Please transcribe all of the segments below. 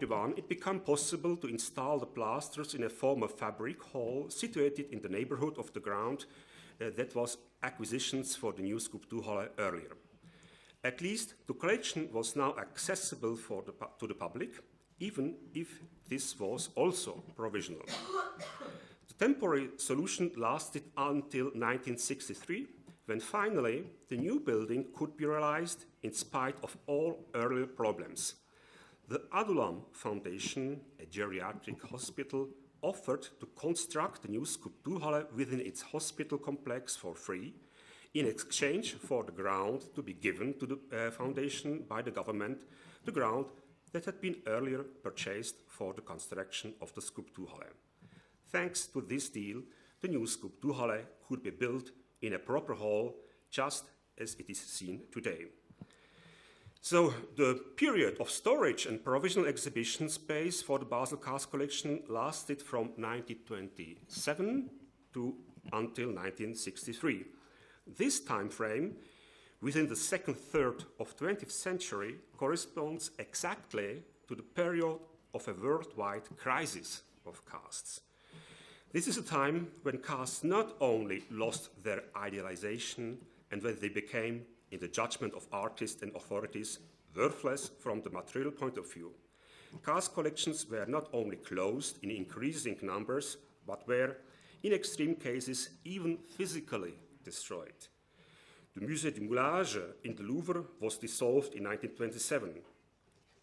1961, it became possible to install the plasters in a former fabric hall situated in the neighborhood of the ground that was acquisitions for the new Skulpturhalle earlier. At least the collection was now accessible to the public, even if this was also provisional. The temporary solution lasted until 1963, when finally the new building could be realized in spite of all earlier problems. The Adulam Foundation, a geriatric hospital, offered to construct the new Skulpturhalle within its hospital complex for free, in exchange for the ground to be given to the foundation by the government, the ground that had been earlier purchased for the construction of the Skulpturhalle. Thanks to this deal, the new Skulpturhalle could be built in a proper hall, just as it is seen today. So the period of storage and provisional exhibition space for the Basel cast collection lasted from 1927 until 1963. This time frame, within the second third of the 20th century, corresponds exactly to the period of a worldwide crisis of casts. This is a time when casts not only lost their idealization and when they became, in the judgment of artists and authorities, worthless from the material point of view. Cast collections were not only closed in increasing numbers, but were, in extreme cases, even physically destroyed. The Musée du Moulages in the Louvre was dissolved in 1927.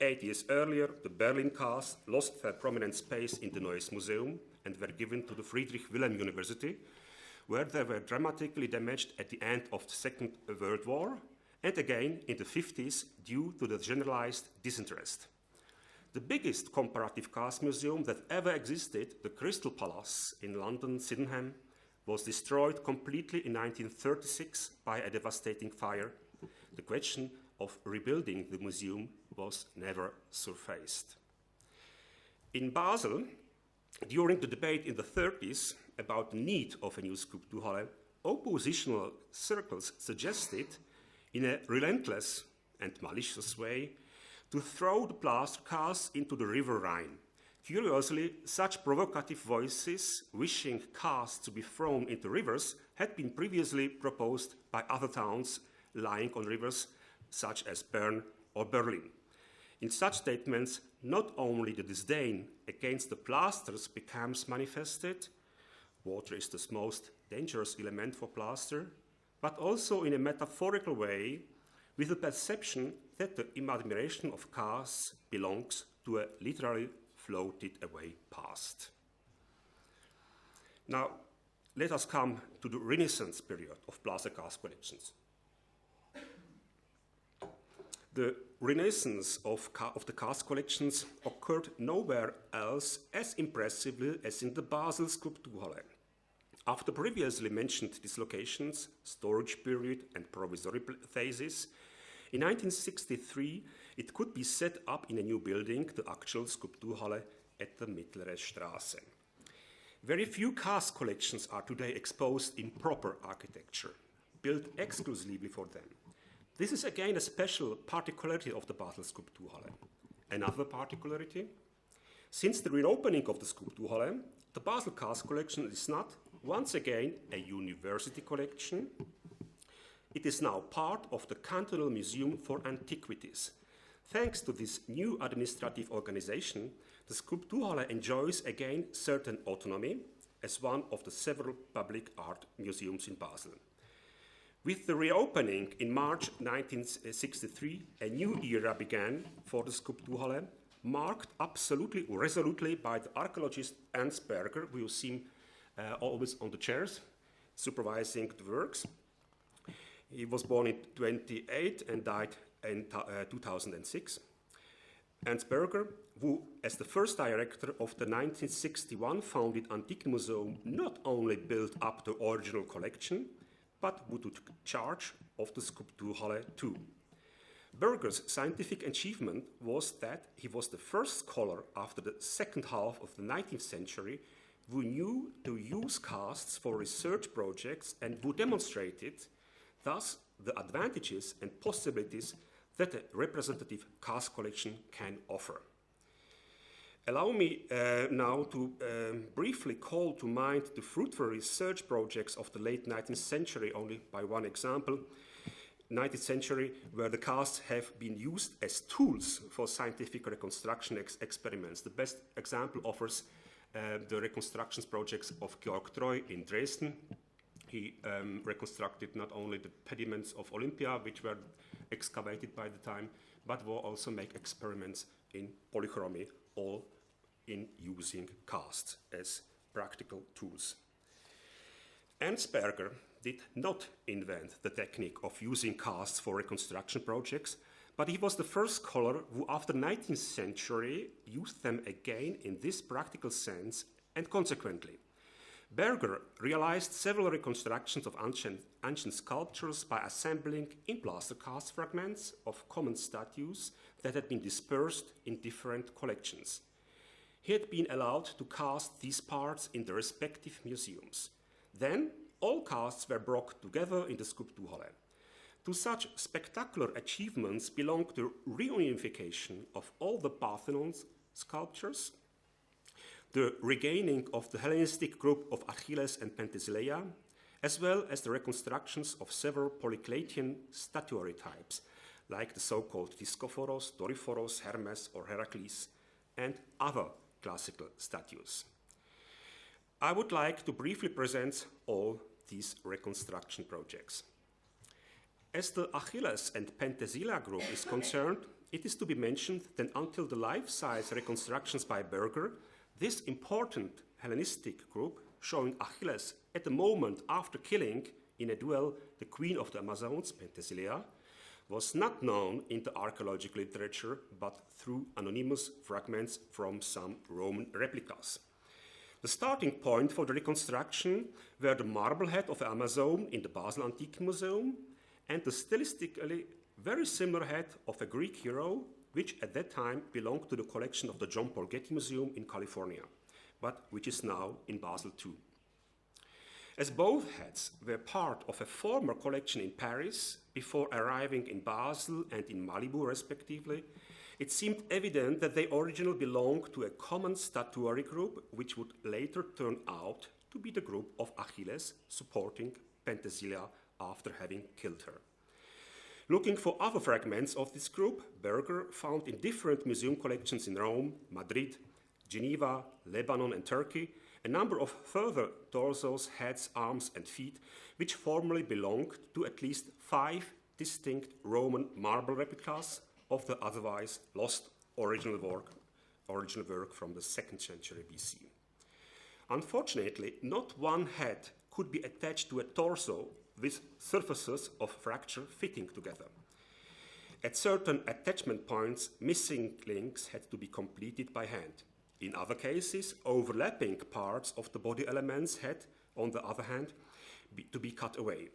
8 years earlier, the Berlin casts lost their prominent space in the Neues Museum and were given to the Friedrich Wilhelm University, where they were dramatically damaged at the end of the Second World War, and again in the 50s due to the generalized disinterest. The biggest comparative cast museum that ever existed, the Crystal Palace in London, Sydenham, was destroyed completely in 1936 by a devastating fire. The question of rebuilding the museum was never surfaced. In Basel, during the debate in the 30s about the need of a new Skulpturhalle, oppositional circles suggested, in a relentless and malicious way, to throw the plaster casts into the River Rhine. Curiously, such provocative voices wishing casts to be thrown into rivers had been previously proposed by other towns lying on rivers, such as Bern or Berlin. In such statements, not only the disdain against the plasters becomes manifested, water is the most dangerous element for plaster, but also in a metaphorical way, with the perception that the admiration of casts belongs to a literally floated away past. Now, let us come to the Renaissance period of plaster cast collections. The Renaissance of the cast collections occurred nowhere else as impressively as in the Basel Skulpturhalle. After previously mentioned dislocations, storage period, and provisory phases, in 1963 it could be set up in a new building, the actual Skulpturhalle at the Mittlere Straße. Very few cast collections are today exposed in proper architecture, built exclusively for them. This is again a special particularity of the Basel Skulpturhalle. Another particularity, since the reopening of the Skulpturhalle, the Basel cast collection is not, once again, a university collection. It is now part of the Cantonal Museum for Antiquities. Thanks to this new administrative organization, the Skulpturhalle enjoys again certain autonomy as one of the several public art museums in Basel. With the reopening in March 1963, a new era began for the Skulpturhalle, marked absolutely resolutely by the archaeologist Ernst Berger, who you see always on the chairs, supervising the works. He was born in 1928 and died in 2006. Ernst Berger, who, as the first director of the 1961 founded Antikenmuseum, not only built up the original collection, but who took charge of the Skulpturhalle too. Berger's scientific achievement was that he was the first scholar after the second half of the 19th century who knew to use casts for research projects and who demonstrated thus the advantages and possibilities that a representative cast collection can offer. Allow me now to briefly call to mind the fruitful research projects of the late 19th century, only by one example. 19th century, where the casts have been used as tools for scientific reconstruction experiments. The best example offers the reconstructions projects of Georg Treu in Dresden. He reconstructed not only the pediments of Olympia, which were excavated by the time, but will also make experiments in polychromy, all in using casts as practical tools. Ernst Berger did not invent the technique of using casts for reconstruction projects, but he was the first scholar who, after the 19th century, used them again in this practical sense, and consequently. Berger realized several reconstructions of ancient sculptures by assembling in plaster cast fragments of common statues that had been dispersed in different collections. He had been allowed to cast these parts in the respective museums. Then, all casts were brought together in the Skulpturhalle. To such spectacular achievements belong the reunification of all the Parthenon sculptures, the regaining of the Hellenistic group of Achilles and Penthesilea, as well as the reconstructions of several Polycletian statuary types, like the so-called Diskophoros, Doryphoros, Hermes, or Heracles, and other classical statues. I would like to briefly present all these reconstruction projects. As the Achilles and Penthesilea group is concerned, it is to be mentioned that until the life-size reconstructions by Berger, this important Hellenistic group, showing Achilles at the moment after killing in a duel the queen of the Amazons, Penthesilea, was not known in the archaeological literature, but through anonymous fragments from some Roman replicas. The starting point for the reconstruction were the marble head of the Amazon in the Basel Antique Museum and the stylistically very similar head of a Greek hero, which at that time belonged to the collection of the John Paul Getty Museum in California, but which is now in Basel too. As both heads were part of a former collection in Paris before arriving in Basel and in Malibu respectively, it seemed evident that they originally belonged to a common statuary group, which would later turn out to be the group of Achilles supporting Penthesilea after having killed her. Looking for other fragments of this group, Berger found in different museum collections in Rome, Madrid, Geneva, Lebanon, and Turkey a number of further torsos, heads, arms, and feet, which formerly belonged to at least 5 distinct Roman marble replicas of the otherwise lost original work from the 2nd century BC. Unfortunately, not one head could be attached to a torso with surfaces of fracture fitting together. At certain attachment points, missing links had to be completed by hand. In other cases, overlapping parts of the body elements had, on the other hand, to be cut away.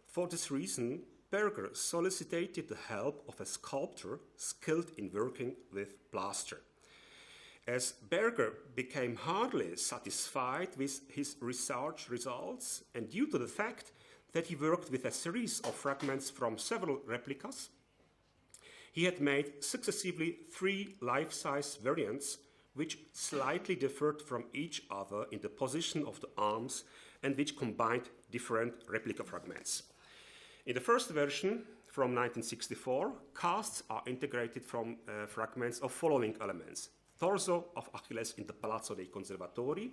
For this reason, Berger solicited the help of a sculptor skilled in working with plaster. As Berger became hardly satisfied with his research results, and due to the fact that he worked with a series of fragments from several replicas, he had made successively 3 life-size variants which slightly differed from each other in the position of the arms and which combined different replica fragments. In the first version, from 1964, casts are integrated from fragments of following elements: torso of Achilles in the Palazzo dei Conservatori,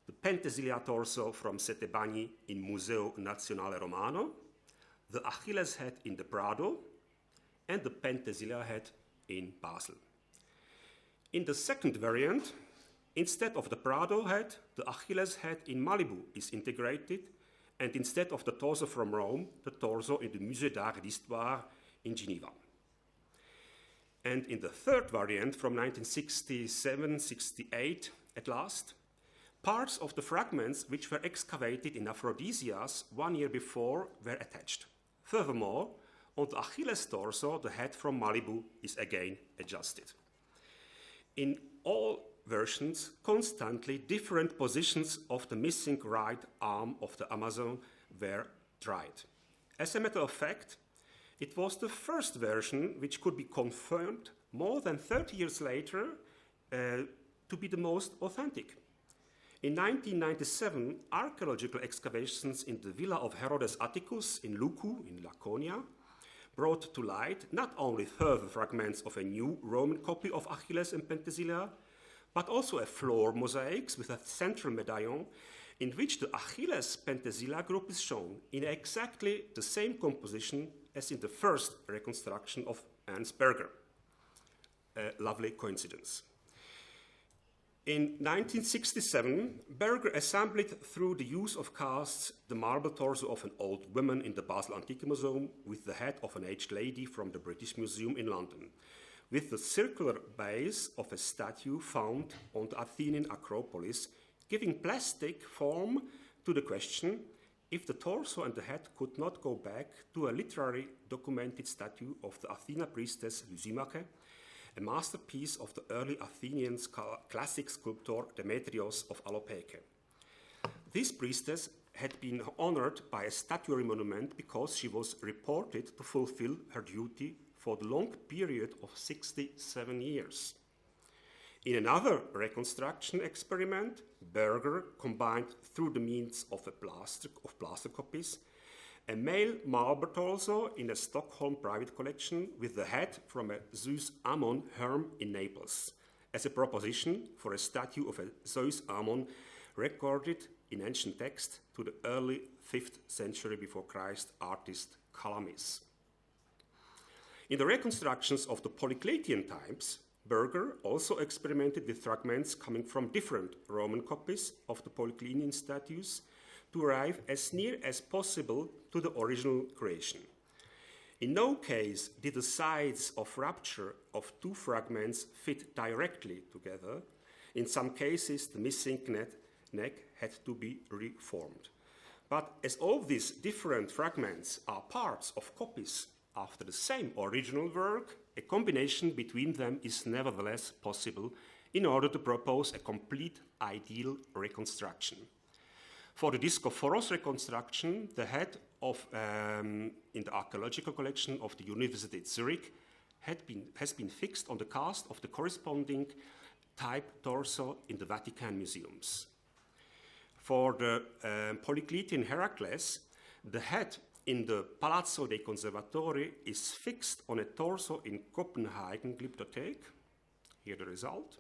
the Penthesilea torso from Sette Bagni in Museo Nazionale Romano, the Achilles head in the Prado, and the Penthesilea head in Basel. In the second variant, instead of the Prado head, the Achilles head in Malibu is integrated, and instead of the torso from Rome, the torso in the Musée d'Art et d'Histoire in Geneva. And in the third variant from 1967-68, at last, parts of the fragments which were excavated in Aphrodisias 1 year before were attached. Furthermore, on the Achilles torso, the head from Malibu is again adjusted. In all versions, constantly different positions of the missing right arm of the Amazon were tried. As a matter of fact, it was the first version which could be confirmed more than 30 years later to be the most authentic. In 1997, archaeological excavations in the villa of Herodes Atticus in Lucu, in Laconia, brought to light not only further fragments of a new Roman copy of Achilles and Penthesilea, but also a floor mosaics with a central medallion in which the Achilles Penthesilea group is shown in exactly the same composition as in the first reconstruction of Ernst Berger. A lovely coincidence. In 1967, Berger assembled through the use of casts the marble torso of an old woman in the Basel Antique Museum with the head of an aged lady from the British Museum in London, with the circular base of a statue found on the Athenian Acropolis, giving plastic form to the question if the torso and the head could not go back to a literary documented statue of the Athena priestess Lysimache, a masterpiece of the early Athenian classic sculptor Demetrios of Alopeke. This priestess had been honored by a statuary monument because she was reported to fulfill her duty for the long period of 67 years. In another reconstruction experiment, Berger combined through the means of plaster copies a male marble torso in a Stockholm private collection with the head from a Zeus Ammon herm in Naples, as a proposition for a statue of a Zeus Ammon recorded in ancient text to the early 5th century before Christ artist Calamis. In the reconstructions of the Polycletian times, Berger also experimented with fragments coming from different Roman copies of the Polycletian statues to arrive as near as possible to the original creation. In no case did the sides of rupture of two fragments fit directly together. In some cases, the missing neck had to be reformed. But as all these different fragments are parts of copies after the same original work, a combination between them is nevertheless possible in order to propose a complete ideal reconstruction. For the Discophoros reconstruction, the head of, in the archaeological collection of the University of Zurich has been fixed on the cast of the corresponding type torso in the Vatican museums. For the Polycletian Heracles, the head in the Palazzo dei Conservatori is fixed on a torso in Copenhagen Glyptothek. Here the result.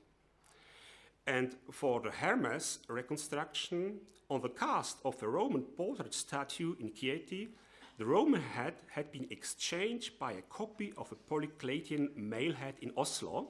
And for the Hermes reconstruction, on the cast of a Roman portrait statue in Chieti, the Roman head had been exchanged by a copy of a Polycletian male head in Oslo,